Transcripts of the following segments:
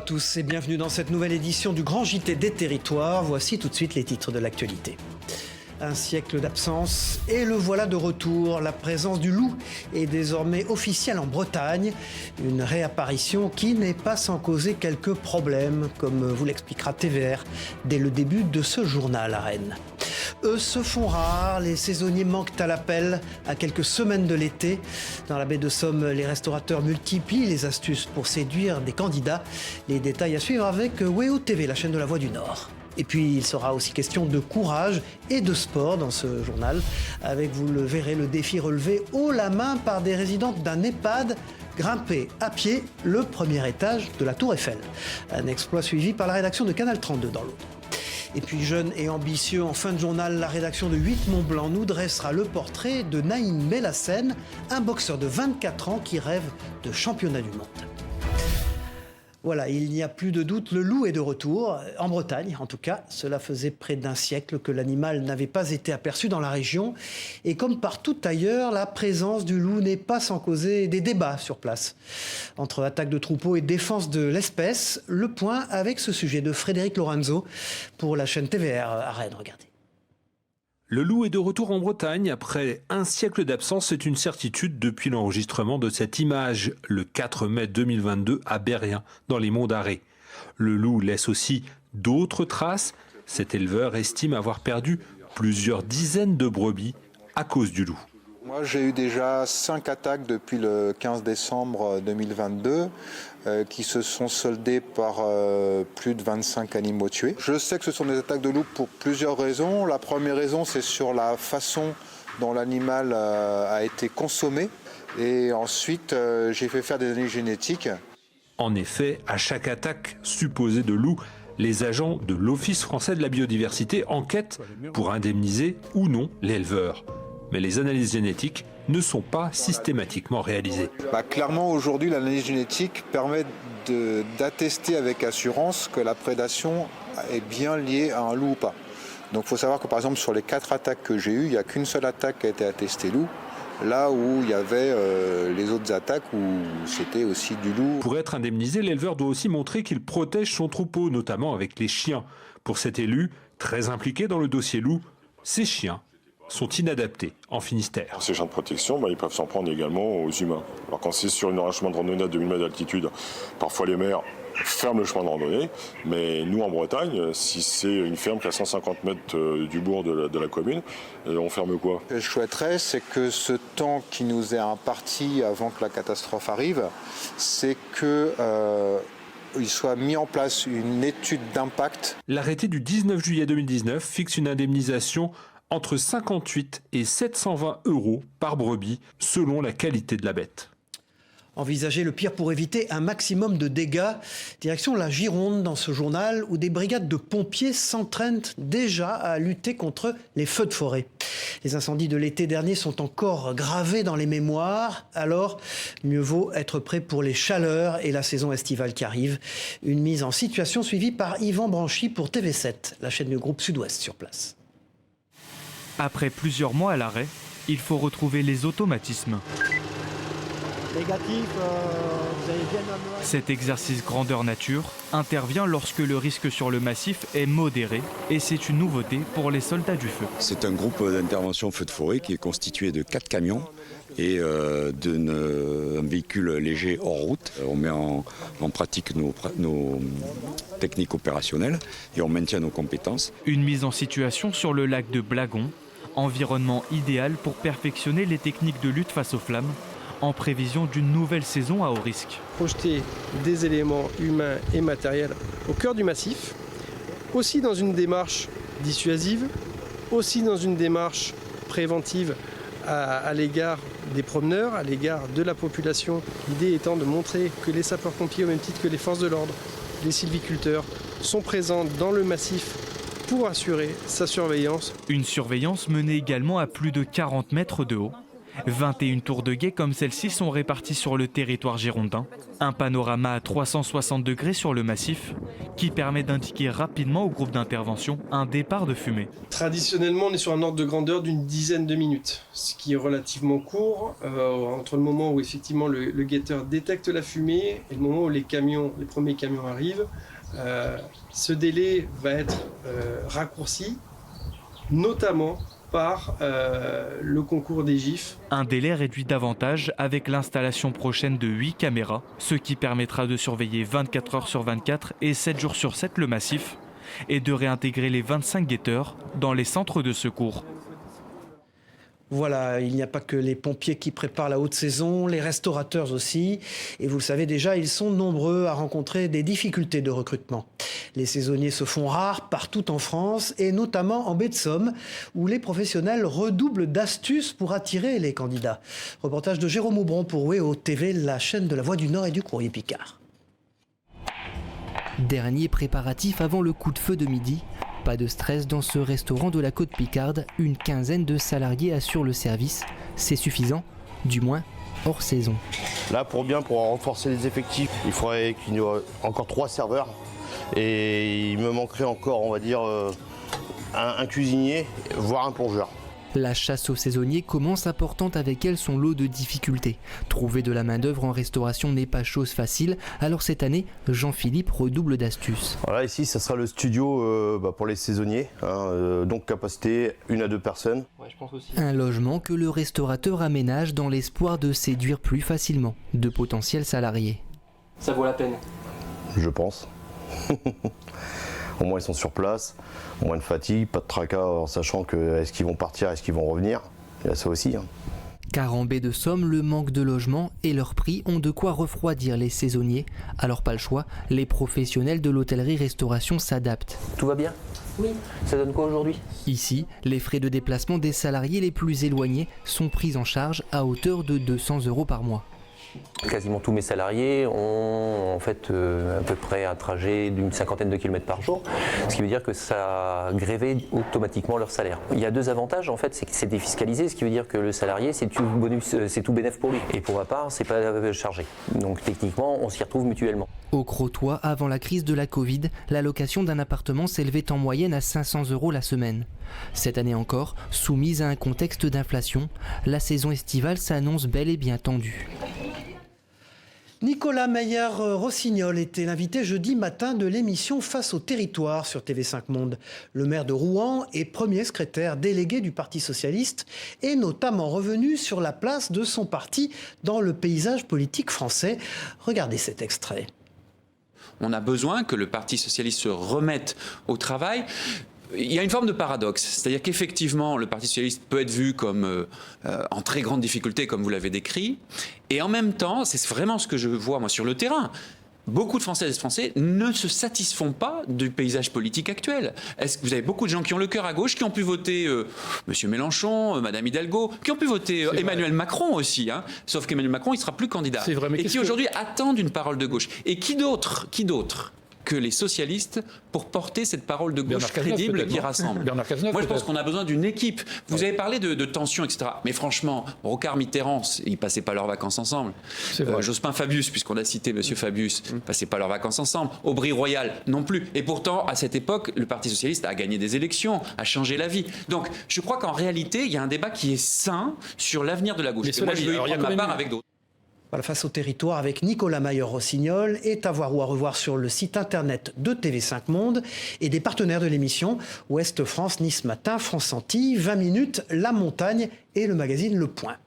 à tous et bienvenue dans cette nouvelle édition du Grand JT des Territoires. Voici tout de suite les titres de l'actualité. Un siècle d'absence et le voilà de retour. La présence du loup est désormais officielle en Bretagne. Une réapparition qui n'est pas sans causer quelques problèmes, comme vous l'expliquera TVR dès le début de ce journal à Rennes. Eux se font rares, les saisonniers manquent à l'appel à quelques semaines de l'été. Dans la baie de Somme, les restaurateurs multiplient les astuces pour séduire des candidats. Les détails à suivre avec WEO TV, la chaîne de la Voix du Nord. Et puis il sera aussi question de courage et de sport dans ce journal, avec, vous le verrez, le défi relevé haut la main par des résidentes d'un EHPAD, grimper à pied le premier étage de la Tour Eiffel. Un exploit suivi par la rédaction de Canal 32 dans l'autre. Et puis jeune et ambitieux, en fin de journal, la rédaction de 8 Mont-Blanc nous dressera le portrait de Naïm Belhassen, un boxeur de 24 ans qui rêve de championnat du monde. Voilà, il n'y a plus de doute, le loup est de retour, en Bretagne en tout cas. Cela faisait près d'un siècle que l'animal n'avait pas été aperçu dans la région. Et comme partout ailleurs, la présence du loup n'est pas sans causer des débats sur place. Entre attaque de troupeaux et défense de l'espèce, le point avec ce sujet de Frédéric Lorenzo pour la chaîne TVR à Rennes. Regardez. Le loup est de retour en Bretagne. Après un siècle d'absence, c'est une certitude depuis l'enregistrement de cette image, le 4 mai 2022 à Berrien, dans les monts d'Arrée. Le loup laisse aussi d'autres traces. Cet éleveur estime avoir perdu plusieurs dizaines de brebis à cause du loup. Moi, j'ai eu déjà 5 attaques depuis le 15 décembre 2022 qui se sont soldées par plus de 25 animaux tués. Je sais que ce sont des attaques de loup pour plusieurs raisons. La première raison, c'est sur la façon dont l'animal a été consommé. Et ensuite, j'ai fait faire des analyses génétiques. En effet, à chaque attaque supposée de loup, les agents de l'Office français de la biodiversité enquêtent pour indemniser ou non l'éleveur. Mais les analyses génétiques ne sont pas systématiquement réalisées. Clairement, aujourd'hui, l'analyse génétique permet d'attester avec assurance que la prédation est bien liée à un loup ou pas. Donc il faut savoir que par exemple sur les 4 attaques que j'ai eues, il n'y a qu'une seule attaque qui a été attestée loup, là où il y avait les autres attaques où c'était aussi du loup. Pour être indemnisé, l'éleveur doit aussi montrer qu'il protège son troupeau, notamment avec les chiens. Pour cet élu, très impliqué dans le dossier loup, ces chiens sont inadaptés en Finistère. Ces chiens de protection, ils peuvent s'en prendre également aux humains. Alors quand c'est sur un chemin de randonnée à 2000 mètres d'altitude, parfois les maires ferment le chemin de randonnée, mais nous en Bretagne, si c'est une ferme qui est à 150 mètres du bourg de la commune, on ferme quoi? Ce que je souhaiterais, c'est que ce temps qui nous est imparti avant que la catastrophe arrive, c'est que il soit mis en place une étude d'impact. L'arrêté du 19 juillet 2019 fixe une indemnisation entre 58 et 720 € par brebis, selon la qualité de la bête. Envisager le pire pour éviter un maximum de dégâts. Direction la Gironde dans ce journal où des brigades de pompiers s'entraînent déjà à lutter contre les feux de forêt. Les incendies de l'été dernier sont encore gravés dans les mémoires. Alors, mieux vaut être prêt pour les chaleurs et la saison estivale qui arrive. Une mise en situation suivie par Yvan Branchy pour TV7, la chaîne du groupe Sud-Ouest sur place. Après plusieurs mois à l'arrêt, il faut retrouver les automatismes. Négatif, vous avez bien noté. Cet exercice grandeur nature intervient lorsque le risque sur le massif est modéré et c'est une nouveauté pour les soldats du feu. C'est un groupe d'intervention feu de forêt qui est constitué de 4 camions et d'un véhicule léger hors route. On met en pratique nos techniques opérationnelles et on maintient nos compétences. Une mise en situation sur le lac de Blagon, environnement idéal pour perfectionner les techniques de lutte face aux flammes, en prévision d'une nouvelle saison à haut risque. Projeter des éléments humains et matériels au cœur du massif, aussi dans une démarche dissuasive, aussi dans une démarche préventive à l'égard des promeneurs, à l'égard de la population. L'idée étant de montrer que les sapeurs-pompiers, au même titre que les forces de l'ordre, les sylviculteurs, sont présents dans le massif pour assurer sa surveillance. Une surveillance menée également à plus de 40 mètres de haut. 21 tours de guet comme celle-ci sont réparties sur le territoire girondin. Un panorama à 360 degrés sur le massif qui permet d'indiquer rapidement au groupe d'intervention un départ de fumée. Traditionnellement, on est sur un ordre de grandeur d'une dizaine de minutes, ce qui est relativement court, entre le moment où effectivement le guetteur détecte la fumée et le moment où les premiers camions arrivent. Ce délai va être raccourci, notamment par le concours des GIF. Un délai réduit davantage avec l'installation prochaine de 8 caméras, ce qui permettra de surveiller 24 heures sur 24 et 7 jours sur 7 le massif et de réintégrer les 25 guetteurs dans les centres de secours. Voilà, il n'y a pas que les pompiers qui préparent la haute saison, les restaurateurs aussi. Et vous le savez déjà, ils sont nombreux à rencontrer des difficultés de recrutement. Les saisonniers se font rares partout en France et notamment en baie de Somme, où les professionnels redoublent d'astuces pour attirer les candidats. Reportage de Jérôme Aubron pour WEO TV, la chaîne de la Voix du Nord et du Courrier Picard. Dernier préparatif avant le coup de feu de midi. Pas de stress dans ce restaurant de la côte Picarde, une quinzaine de salariés assurent le service. C'est suffisant, du moins hors saison. Là, pour renforcer les effectifs, il faudrait qu'il y ait encore 3 serveurs. Et il me manquerait encore, on va dire, un cuisinier, voire un plongeur. La chasse aux saisonniers commence apportant avec elle son lot de difficultés. Trouver de la main-d'œuvre en restauration n'est pas chose facile, alors cette année, Jean-Philippe redouble d'astuces. Voilà, ici, ça sera le studio pour les saisonniers, donc capacité 1 à 2 personnes. Ouais, je pense aussi. Un logement que le restaurateur aménage dans l'espoir de séduire plus facilement de potentiels salariés. Ça vaut la peine? Je pense. Au moins ils sont sur place, moins de fatigue, pas de tracas en sachant que est-ce qu'ils vont partir, est-ce qu'ils vont revenir. Il y a ça aussi. Car en baie de Somme, le manque de logement et leurs prix ont de quoi refroidir les saisonniers. Alors pas le choix, les professionnels de l'hôtellerie-restauration s'adaptent. Tout va bien? Oui. Ça donne quoi aujourd'hui? Ici, les frais de déplacement des salariés les plus éloignés sont pris en charge à hauteur de 200 € par mois. Quasiment tous mes salariés ont en fait à peu près un trajet d'une 50aine de kilomètres par jour, ce qui veut dire que ça grévait automatiquement leur salaire. Il y a 2 avantages en fait, c'est que c'est défiscalisé, ce qui veut dire que le salarié c'est tout bonus, c'est tout bénéf pour lui. Et pour ma part, c'est pas chargé. Donc techniquement, on s'y retrouve mutuellement. Au Crotoy, avant la crise de la Covid, la location d'un appartement s'élevait en moyenne à 500 € la semaine. Cette année encore, soumise à un contexte d'inflation, la saison estivale s'annonce bel et bien tendue. Nicolas Meyer-Rossignol était l'invité jeudi matin de l'émission Face au territoire sur TV5 Monde. Le maire de Rouen et premier secrétaire délégué du Parti socialiste est notamment revenu sur la place de son parti dans le paysage politique français. Regardez cet extrait. On a besoin que le Parti socialiste se remette au travail. Il y a une forme de paradoxe, c'est-à-dire qu'effectivement, le Parti socialiste peut être vu comme en très grande difficulté, comme vous l'avez décrit, et en même temps, c'est vraiment ce que je vois moi sur le terrain. Beaucoup de Françaises et de Français ne se satisfont pas du paysage politique actuel. Est-ce que vous avez beaucoup de gens qui ont le cœur à gauche, qui ont pu voter M. Mélenchon, Mme Hidalgo, qui ont pu voter Emmanuel Macron aussi, hein, sauf qu'Emmanuel Macron, il ne sera plus candidat. Vrai, mais et qui aujourd'hui attendent une parole de gauche. Et qui d'autre que les socialistes pour porter cette parole de gauche crédible qui rassemble. Moi, je pense qu'on a besoin d'une équipe. Vous avez parlé de tension, etc. Mais franchement, Rocard, Mitterrand, ils passaient pas leurs vacances ensemble. Jospin, Fabius, puisqu'on a cité Monsieur Fabius, ils passaient pas leurs vacances ensemble. Aubry, Royal, non plus. Et pourtant, à cette époque, le Parti socialiste a gagné des élections, a changé la vie. Donc, je crois qu'en réalité, il y a un débat qui est sain sur l'avenir de la gauche. Et moi, je veux y prendre ma part avec d'autres. Voilà, Face au territoire avec Nicolas Meyer-Rossignol est à voir ou à revoir sur le site internet de TV5 Monde et des partenaires de l'émission Ouest France, Nice Matin, France Antilles, 20 minutes, La Montagne et le magazine Le Point.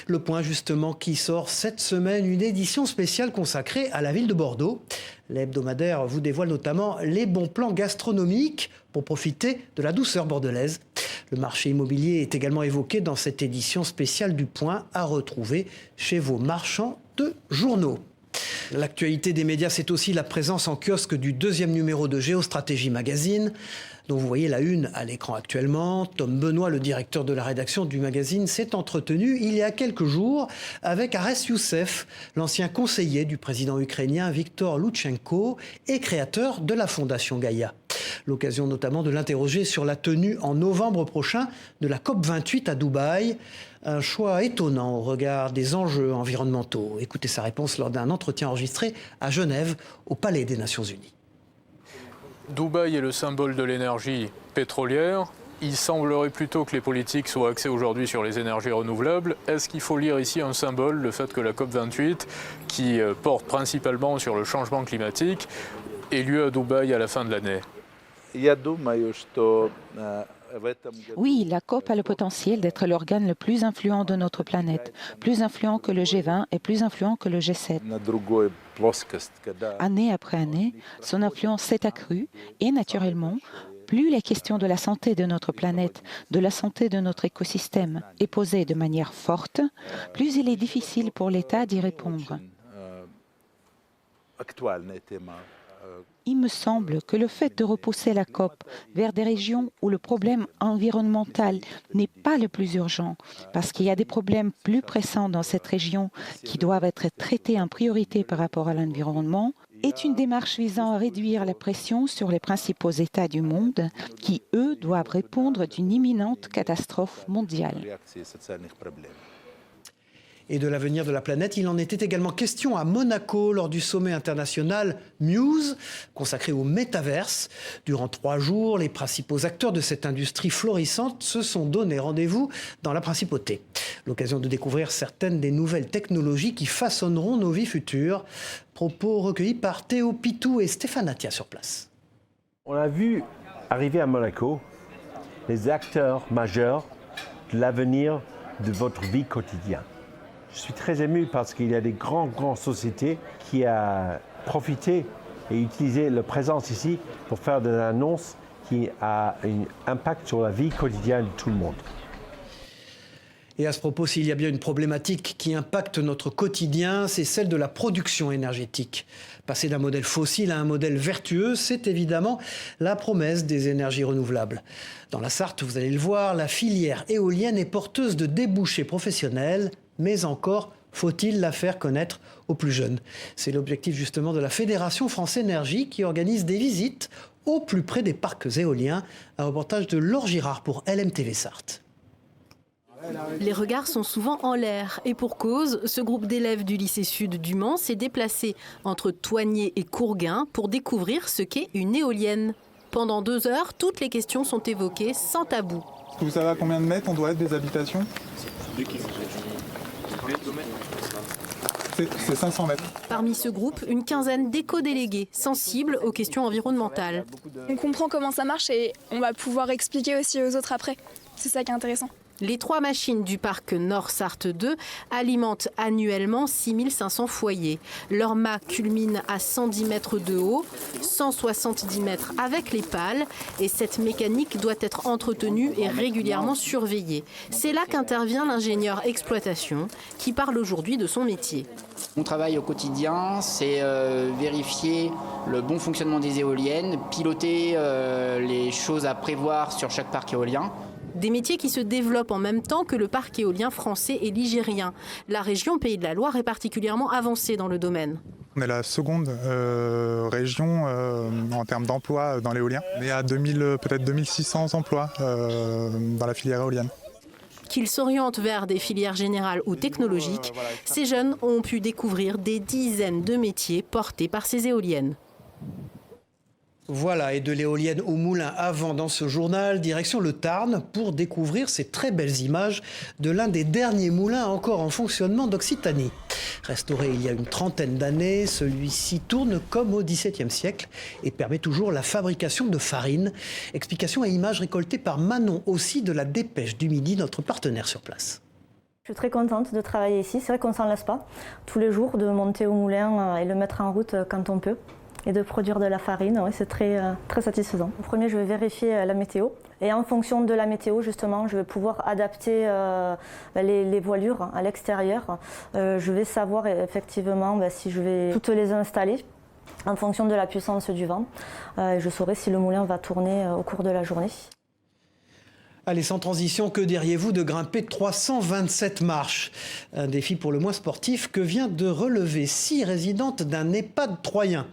Le Point justement qui sort cette semaine une édition spéciale consacrée à la ville de Bordeaux. L'hebdomadaire vous dévoile notamment les bons plans gastronomiques pour profiter de la douceur bordelaise. Le marché immobilier est également évoqué dans cette édition spéciale du Point à retrouver chez vos marchands de journaux. L'actualité des médias, c'est aussi la présence en kiosque du 2e numéro de Géostratégie Magazine, dont vous voyez la une à l'écran actuellement. Tom Benoît, le directeur de la rédaction du magazine, s'est entretenu il y a quelques jours avec Arès Youssef, l'ancien conseiller du président ukrainien Viktor Loutchenko et créateur de la Fondation Gaïa. L'occasion notamment de l'interroger sur la tenue en novembre prochain de la COP28 à Dubaï. Un choix étonnant au regard des enjeux environnementaux. Écoutez sa réponse lors d'un entretien enregistré à Genève, au Palais des Nations Unies. Dubaï est le symbole de l'énergie pétrolière. Il semblerait plutôt que les politiques soient axées aujourd'hui sur les énergies renouvelables. Est-ce qu'il faut lire ici un symbole, le fait que la COP28, qui porte principalement sur le changement climatique, ait lieu à Dubaï à la fin de l'année? Oui, la COP a le potentiel d'être l'organe le plus influent de notre planète, plus influent que le G20 et plus influent que le G7. Année après année, son influence s'est accrue et naturellement, plus la question de la santé de notre planète, de la santé de notre écosystème est posée de manière forte, plus il est difficile pour l'État d'y répondre. Il me semble que le fait de repousser la COP vers des régions où le problème environnemental n'est pas le plus urgent, parce qu'il y a des problèmes plus pressants dans cette région qui doivent être traités en priorité par rapport à l'environnement, est une démarche visant à réduire la pression sur les principaux États du monde qui, eux, doivent répondre d'une imminente catastrophe mondiale. Et de l'avenir de la planète, il en était également question à Monaco lors du sommet international Muse, consacré au métaverse. Durant 3 jours, les principaux acteurs de cette industrie florissante se sont donné rendez-vous dans la principauté. L'occasion de découvrir certaines des nouvelles technologies qui façonneront nos vies futures. Propos recueillis par Théo Pitou et Stéphane Attia sur place. On a vu arriver à Monaco les acteurs majeurs de l'avenir de votre vie quotidienne. Je suis très ému parce qu'il y a des grandes sociétés qui ont profité et utilisé leur présence ici pour faire des annonces qui ont un impact sur la vie quotidienne de tout le monde. Et à ce propos, s'il y a bien une problématique qui impacte notre quotidien, c'est celle de la production énergétique. Passer d'un modèle fossile à un modèle vertueux, c'est évidemment la promesse des énergies renouvelables. Dans la Sarthe, vous allez le voir, la filière éolienne est porteuse de débouchés professionnels, mais encore faut-il la faire connaître aux plus jeunes. C'est l'objectif justement de la Fédération France Énergie qui organise des visites au plus près des parcs éoliens. Un reportage de Laure Girard pour LMTV Sarthe. Les regards sont souvent en l'air et pour cause, ce groupe d'élèves du lycée sud du Mans s'est déplacé entre Thoigné et Courguin pour découvrir ce qu'est une éolienne. Pendant 2 heures, toutes les questions sont évoquées sans tabou. Vous savez à combien de mètres on doit être des habitations? C'est 500 mètres. Parmi ce groupe, une quinzaine d'éco-délégués sensibles aux questions environnementales. On comprend comment ça marche et on va pouvoir expliquer aussi aux autres après. C'est ça qui est intéressant. Les 3 machines du parc Nord-Sarthe 2 alimentent annuellement 6500 foyers. Leur mât culmine à 110 mètres de haut, 170 mètres avec les pales et cette mécanique doit être entretenue et régulièrement surveillée. C'est là qu'intervient l'ingénieur exploitation qui parle aujourd'hui de son métier. Mon travail au quotidien, c'est vérifier le bon fonctionnement des éoliennes, piloter les choses à prévoir sur chaque parc éolien. Des métiers qui se développent en même temps que le parc éolien français et ligérien. La région Pays de la Loire est particulièrement avancée dans le domaine. On est la seconde région en termes d'emploi dans l'éolien. On est à peut-être 2600 emplois dans la filière éolienne. Qu'ils s'orientent vers des filières générales ou technologiques, ces jeunes ont pu découvrir des dizaines de métiers portés par ces éoliennes. Voilà, et de l'éolienne au moulin à vent dans ce journal, direction le Tarn pour découvrir ces très belles images de l'un des derniers moulins encore en fonctionnement d'Occitanie. Restauré il y a une trentaine d'années, celui-ci tourne comme au XVIIe siècle et permet toujours la fabrication de farine. Explication et images récoltées par Manon aussi de la Dépêche du Midi, notre partenaire sur place. Je suis très contente de travailler ici, c'est vrai qu'on ne s'en lasse pas. Tous les jours de monter au moulin et le mettre en route quand on peut. Et de produire de la farine, oui, c'est très satisfaisant. Au premier, je vais vérifier la météo. Et en fonction de la météo, justement, je vais pouvoir adapter les voilures à l'extérieur. Je vais savoir effectivement si je vais toutes les installer en fonction de la puissance du vent. Je saurai si le moulin va tourner au cours de la journée. Allez, sans transition, que diriez-vous de grimper 327 marches? Un défi pour le moins sportif que vient de relever 6 résidentes d'un EHPAD troyen.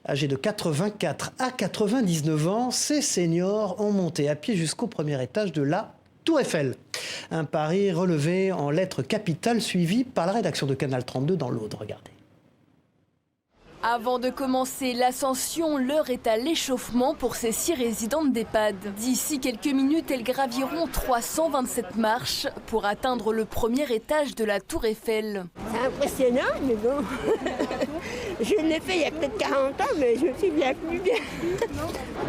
Âgées de 84 à 99 ans, ces seniors ont monté à pied jusqu'au premier étage de la Tour Eiffel. Un pari relevé en lettres capitales suivi par la rédaction de Canal 32 dans l'Aude. Regardez. Avant de commencer l'ascension, l'heure est à l'échauffement pour ces 6 résidentes d'EHPAD. D'ici quelques minutes, elles graviront 327 marches pour atteindre le premier étage de la Tour Eiffel. C'est impressionnant, mais bon. Je l'ai fait il y a peut-être 40 ans, mais je me suis bien plus bien.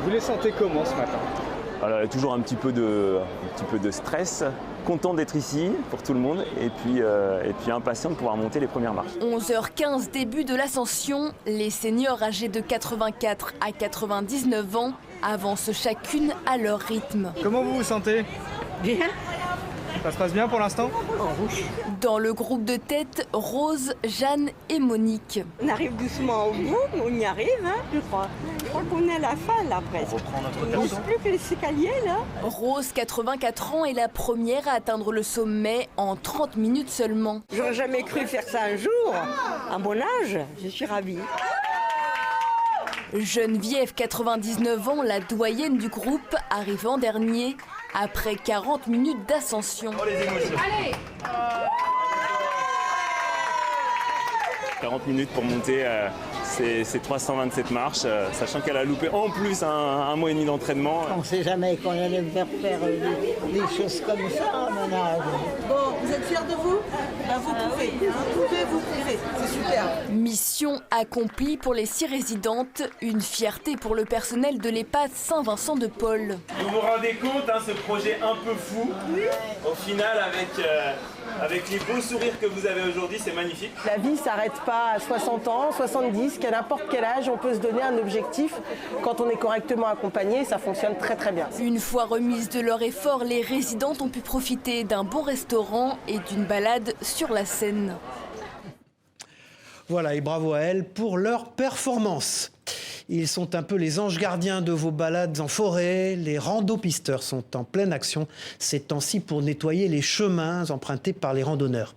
Vous les sentez comment ce matin? Alors, toujours un petit peu de stress, content d'être ici pour tout le monde et puis impatient de pouvoir monter les premières marches. 11h15, début de l'ascension, les seniors âgés de 84 à 99 ans avancent chacune à leur rythme. Comment vous vous sentez? Bien. Ça se passe bien pour l'instant? Dans le groupe de tête, Rose, Jeanne et Monique. On arrive doucement au bout, mais on y arrive, hein, je crois. Je crois qu'on est à la fin, là, presque. On reprend notre Il ne reste plus que l'escalier, là. Rose, 84 ans, est la première à atteindre le sommet en 30 minutes seulement. J'aurais jamais cru faire ça un jour. À mon âge, je suis ravie. Geneviève, 99 ans, la doyenne du groupe, arrive en dernier après 40 minutes d'ascension. Oh, les émotions. Allez 40 minutes pour monter ces 327 marches, sachant qu'elle a loupé en plus un mois et demi d'entraînement. On ne sait jamais qu'on allait me faire des choses comme ça à mon âge. Bon, vous êtes fiers de vous? Vous pouvez, c'est super. Mission accomplie pour les 6 résidentes, une fierté pour le personnel de l'EHPAD Saint-Vincent-de-Paul. Vous vous rendez compte, ce projet un peu fou, au final avec les beaux sourires que vous avez aujourd'hui, c'est magnifique. La vie ne s'arrête pas à 60 ans, 70, qu'à n'importe quel âge, on peut se donner un objectif. Quand on est correctement accompagné, ça fonctionne très très bien. Une fois remises de leur effort, les résidentes ont pu profiter d'un bon restaurant et d'une balade sur la Seine. Voilà, et bravo à elles pour leur performance. Ils sont un peu les anges gardiens de vos balades en forêt. Les rando-pisteurs sont en pleine action ces temps-ci pour nettoyer les chemins empruntés par les randonneurs.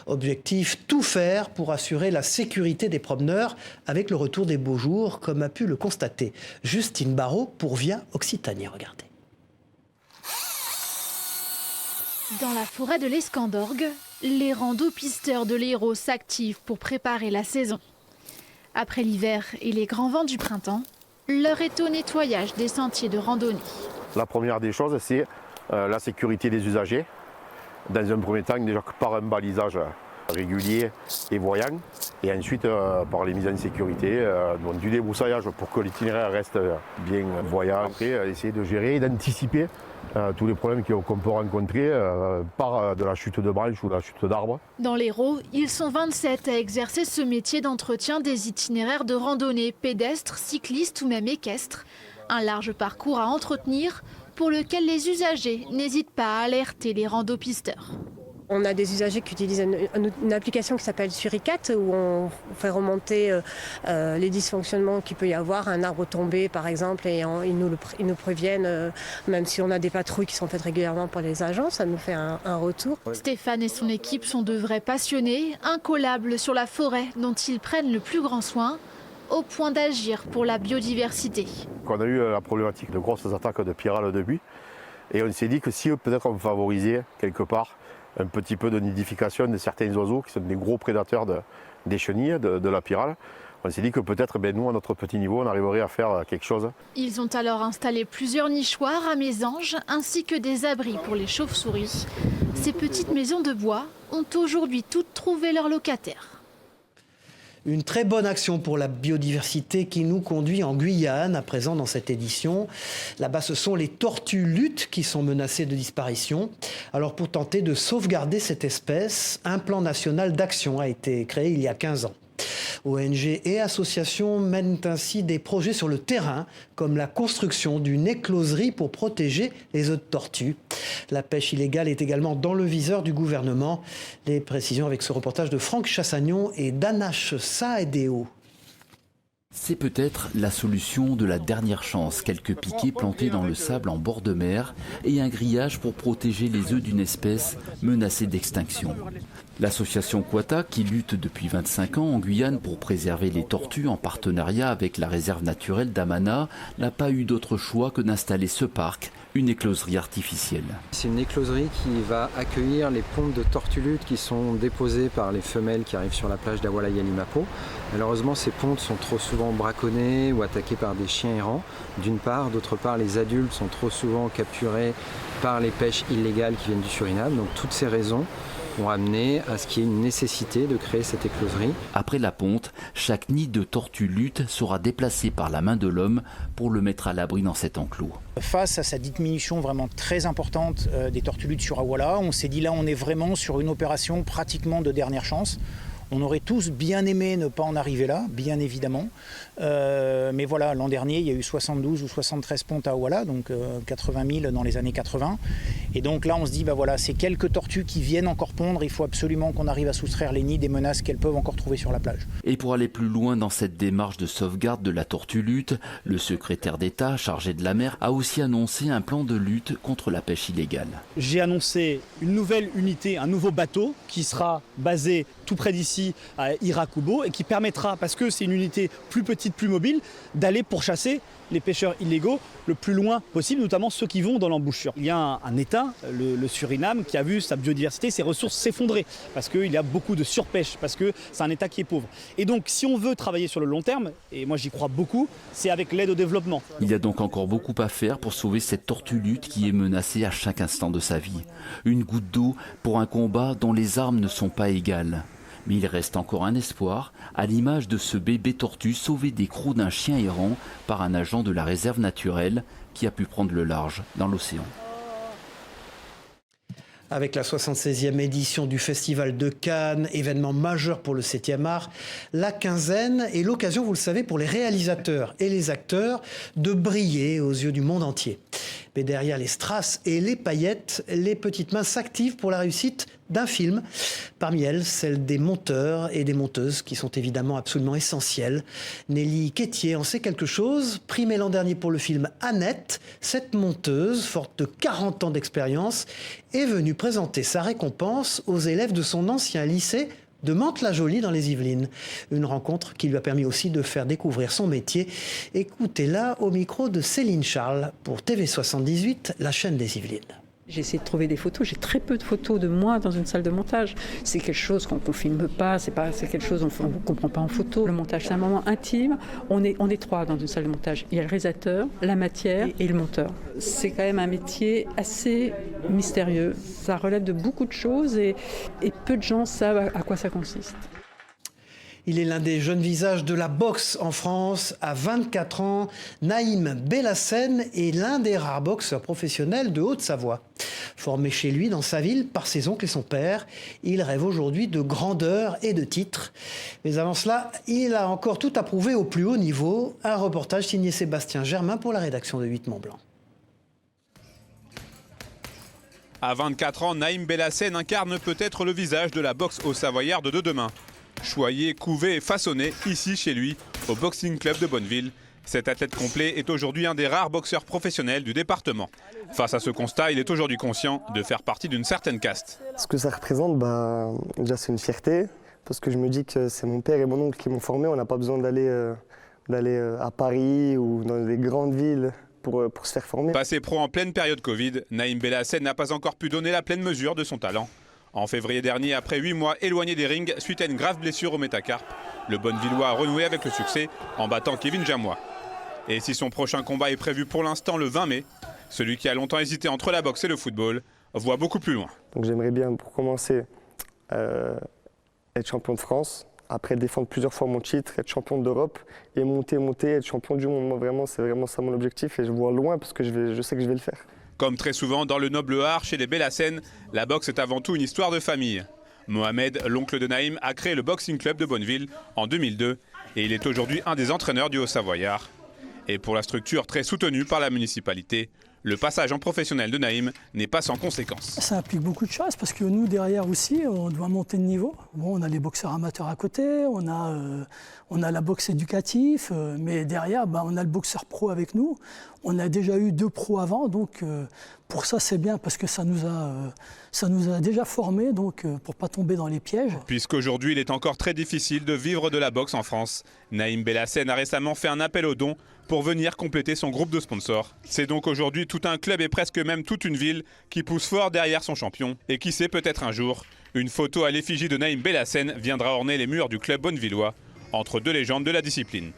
Objectif, tout faire pour assurer la sécurité des promeneurs avec le retour des beaux jours, comme a pu le constater Justine Barrault pour Via Occitanie. Regardez. Dans la forêt de l'Escandorgue, les rando-pisteurs de l'Hérault s'activent pour préparer la saison. Après l'hiver et les grands vents du printemps, l'heure est au nettoyage des sentiers de randonnée. La première des choses, c'est la sécurité des usagers. Dans un premier temps, déjà par un balisage régulier et voyant, et ensuite par les mises en sécurité, donc du débroussaillage pour que l'itinéraire reste bien voyant. Après, essayer de gérer et d'anticiper tous les problèmes qu'on peut rencontrer par de la chute de branches ou de la chute d'arbres. Dans l'Hérault, ils sont 27 à exercer ce métier d'entretien des itinéraires de randonnée, pédestres, cyclistes ou même équestres. Un large parcours à entretenir pour lequel les usagers n'hésitent pas à alerter les rando-pisteurs. On a des usagers qui utilisent une application qui s'appelle Suricat où on fait remonter les dysfonctionnements qu'il peut y avoir, un arbre tombé par exemple, et ils nous préviennent, même si on a des patrouilles qui sont faites régulièrement par les agents, ça nous fait un retour. Stéphane et son équipe sont de vrais passionnés, incollables sur la forêt dont ils prennent le plus grand soin, au point d'agir pour la biodiversité. On a eu la problématique de grosses attaques de pyrales de buis, et on s'est dit que si peut-être on favorisait quelque part un petit peu de nidification de certains oiseaux qui sont des gros prédateurs des chenilles, de la pyrale. On s'est dit que peut-être nous, à notre petit niveau, on arriverait à faire quelque chose. Ils ont alors installé plusieurs nichoirs à mésanges ainsi que des abris pour les chauves-souris. Ces petites maisons de bois ont aujourd'hui toutes trouvé leur locataire. Une très bonne action pour la biodiversité qui nous conduit en Guyane, à présent dans cette édition. Là-bas, ce sont les tortues luttes qui sont menacées de disparition. Alors pour tenter de sauvegarder cette espèce, un plan national d'action a été créé il y a 15 ans. ONG et associations mènent ainsi des projets sur le terrain, comme la construction d'une écloserie pour protéger les œufs de tortue. La pêche illégale est également dans le viseur du gouvernement. Les précisions avec ce reportage de Franck Chassagnon et d'Anache Saedeo. C'est peut-être la solution de la dernière chance. Quelques piquets plantés dans le sable en bord de mer et un grillage pour protéger les œufs d'une espèce menacée d'extinction. L'association Quata, qui lutte depuis 25 ans en Guyane pour préserver les tortues en partenariat avec la réserve naturelle d'Amana, n'a pas eu d'autre choix que d'installer ce parc, une écloserie artificielle. C'est une écloserie qui va accueillir les pontes de tortues luttes qui sont déposées par les femelles qui arrivent sur la plage d'Awala Yalimapo. Malheureusement, ces pontes sont trop souvent braconnées ou attaquées par des chiens errants, d'une part. D'autre part, les adultes sont trop souvent capturés par les pêches illégales qui viennent du Suriname. Donc toutes ces raisons ont amené à ce qu'il y ait une nécessité de créer cette écloserie. Après la ponte, chaque nid de tortue lutte sera déplacé par la main de l'homme pour le mettre à l'abri dans cet enclos. Face à cette diminution vraiment très importante des tortues luttes sur Awala, on s'est dit là on est vraiment sur une opération pratiquement de dernière chance. On aurait tous bien aimé ne pas en arriver là, bien évidemment. Mais voilà, l'an dernier, il y a eu 72 ou 73 pontes à Awala, donc 80 000 dans les années 80. Et donc là, on se dit, bah voilà, ces quelques tortues qui viennent encore pondre, il faut absolument qu'on arrive à soustraire les nids des menaces qu'elles peuvent encore trouver sur la plage. Et pour aller plus loin dans cette démarche de sauvegarde de la tortue lutte, le secrétaire d'État chargé de la mer a aussi annoncé un plan de lutte contre la pêche illégale. J'ai annoncé une nouvelle unité, un nouveau bateau qui sera basé tout près d'ici à Irakubo et qui permettra, parce que c'est une unité plus petite, plus mobile, d'aller pourchasser les pêcheurs illégaux le plus loin possible, notamment ceux qui vont dans l'embouchure. Il y a un État, le Suriname, qui a vu sa biodiversité, ses ressources s'effondrer, parce qu'il y a beaucoup de surpêche, parce que c'est un État qui est pauvre. Et donc, si on veut travailler sur le long terme, et moi j'y crois beaucoup, c'est avec l'aide au développement. Il y a donc encore beaucoup à faire pour sauver cette tortue lutte qui est menacée à chaque instant de sa vie. Une goutte d'eau pour un combat dont les armes ne sont pas égales. Mais il reste encore un espoir, à l'image de ce bébé tortue sauvé des crocs d'un chien errant par un agent de la réserve naturelle qui a pu prendre le large dans l'océan. Avec la 76e édition du Festival de Cannes, événement majeur pour le 7e art, la quinzaine est l'occasion, vous le savez, pour les réalisateurs et les acteurs de briller aux yeux du monde entier. Mais derrière les strass et les paillettes, les petites mains s'activent pour la réussite d'un film. Parmi elles, celle des monteurs et des monteuses qui sont évidemment absolument essentielles. Nelly Quétier en sait quelque chose. Primée l'an dernier pour le film Annette, cette monteuse, forte de 40 ans d'expérience, est venue présenter sa récompense aux élèves de son ancien lycée de Mantes-la-Jolie dans les Yvelines. Une rencontre qui lui a permis aussi de faire découvrir son métier. Écoutez-la au micro de Céline Charles pour TV78, la chaîne des Yvelines. J'ai essayé de trouver des photos, j'ai très peu de photos de moi dans une salle de montage. C'est quelque chose qu'on ne filme pas, c'est quelque chose qu'on ne comprend pas en photo. Le montage, c'est un moment intime, on est trois dans une salle de montage. Il y a le réalisateur, la matière et le monteur. C'est quand même un métier assez mystérieux. Ça relève de beaucoup de choses et peu de gens savent à quoi ça consiste. Il est l'un des jeunes visages de la boxe en France. À 24 ans, Naïm Bellassène est l'un des rares boxeurs professionnels de Haute-Savoie. Formé chez lui, dans sa ville, par ses oncles et son père, il rêve aujourd'hui de grandeur et de titres. Mais avant cela, il a encore tout à prouver au plus haut niveau. Un reportage signé Sébastien Germain pour la rédaction de 8 Mont-Blanc. À 24 ans, Naïm Bellassène incarne peut-être le visage de la boxe haut-savoyarde de demain. Choyé, couvé et façonné ici chez lui, au Boxing Club de Bonneville. Cet athlète complet est aujourd'hui un des rares boxeurs professionnels du département. Face à ce constat, il est aujourd'hui conscient de faire partie d'une certaine caste. Ce que ça représente, déjà c'est une fierté, parce que je me dis que c'est mon père et mon oncle qui m'ont formé. On n'a pas besoin d'aller à Paris ou dans des grandes villes pour se faire former. Passé pro en pleine période Covid, Naïm Bellassène n'a pas encore pu donner la pleine mesure de son talent. En février dernier, après 8 mois éloigné des rings suite à une grave blessure au métacarpe, le Bonnevillois a renoué avec le succès en battant Kevin Jamois. Et si son prochain combat est prévu pour l'instant le 20 mai, celui qui a longtemps hésité entre la boxe et le football voit beaucoup plus loin. Donc j'aimerais bien, pour commencer, être champion de France, après défendre plusieurs fois mon titre, être champion d'Europe et monter, être champion du monde. Moi, vraiment, c'est vraiment ça mon objectif et je vois loin parce que je sais que je vais le faire. Comme très souvent dans le noble art chez les Bellassène, la boxe est avant tout une histoire de famille. Mohamed, l'oncle de Naïm, a créé le Boxing Club de Bonneville en 2002 et il est aujourd'hui un des entraîneurs du Haut-Savoyard. Et pour la structure très soutenue par la municipalité, le passage en professionnel de Naïm n'est pas sans conséquences. Ça implique beaucoup de choses parce que nous, derrière aussi, on doit monter de niveau. Bon, on a les boxeurs amateurs à côté, on a la boxe éducative, mais derrière, on a le boxeur pro avec nous. On a déjà eu 2 pros avant, donc pour ça, c'est bien parce que ça nous a déjà formés, donc pour pas tomber dans les pièges. Puisqu'aujourd'hui, il est encore très difficile de vivre de la boxe en France, Naïm Belhassen a récemment fait un appel aux dons pour venir compléter son groupe de sponsors. C'est donc aujourd'hui tout un club et presque même toute une ville qui pousse fort derrière son champion. Et qui sait, peut-être un jour, une photo à l'effigie de Naïm Belhassen viendra orner les murs du club bonnevillois, entre 2 légendes de la discipline.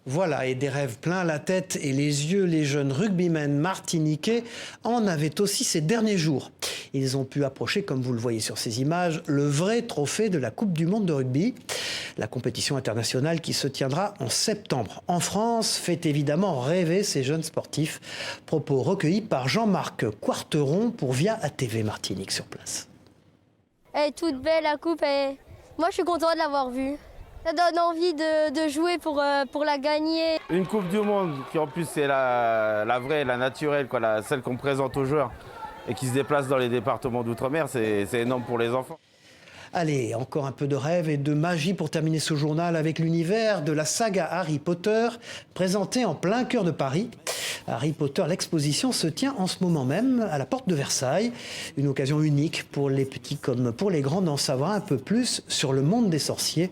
Voilà, et des rêves plein la tête et les yeux, les jeunes rugbymen martiniquais en avaient aussi ces derniers jours. Ils ont pu approcher, comme vous le voyez sur ces images, le vrai trophée de la Coupe du monde de rugby. La compétition internationale qui se tiendra en septembre en France fait évidemment rêver ces jeunes sportifs. Propos recueillis par Jean-Marc Quarteron pour Via ATV Martinique sur place. Elle est toute belle la coupe et moi je suis content de l'avoir vue. Ça donne envie de jouer pour la gagner. Une Coupe du Monde qui en plus c'est la vraie, la naturelle, celle qu'on présente aux joueurs et qui se déplace dans les départements d'outre-mer, c'est énorme pour les enfants. Allez, encore un peu de rêve et de magie pour terminer ce journal avec l'univers de la saga Harry Potter, présenté en plein cœur de Paris. Harry Potter, l'exposition se tient en ce moment même à la porte de Versailles. Une occasion unique pour les petits comme pour les grands d'en savoir un peu plus sur le monde des sorciers.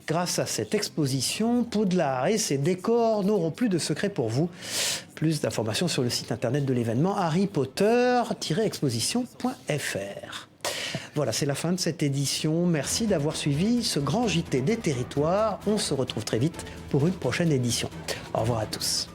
Grâce à cette exposition, Poudlard et ses décors n'auront plus de secrets pour vous. Plus d'informations sur le site internet de l'événement harrypotter-exposition.fr. Voilà, c'est la fin de cette édition. Merci d'avoir suivi ce grand JT des territoires. On se retrouve très vite pour une prochaine édition. Au revoir à tous.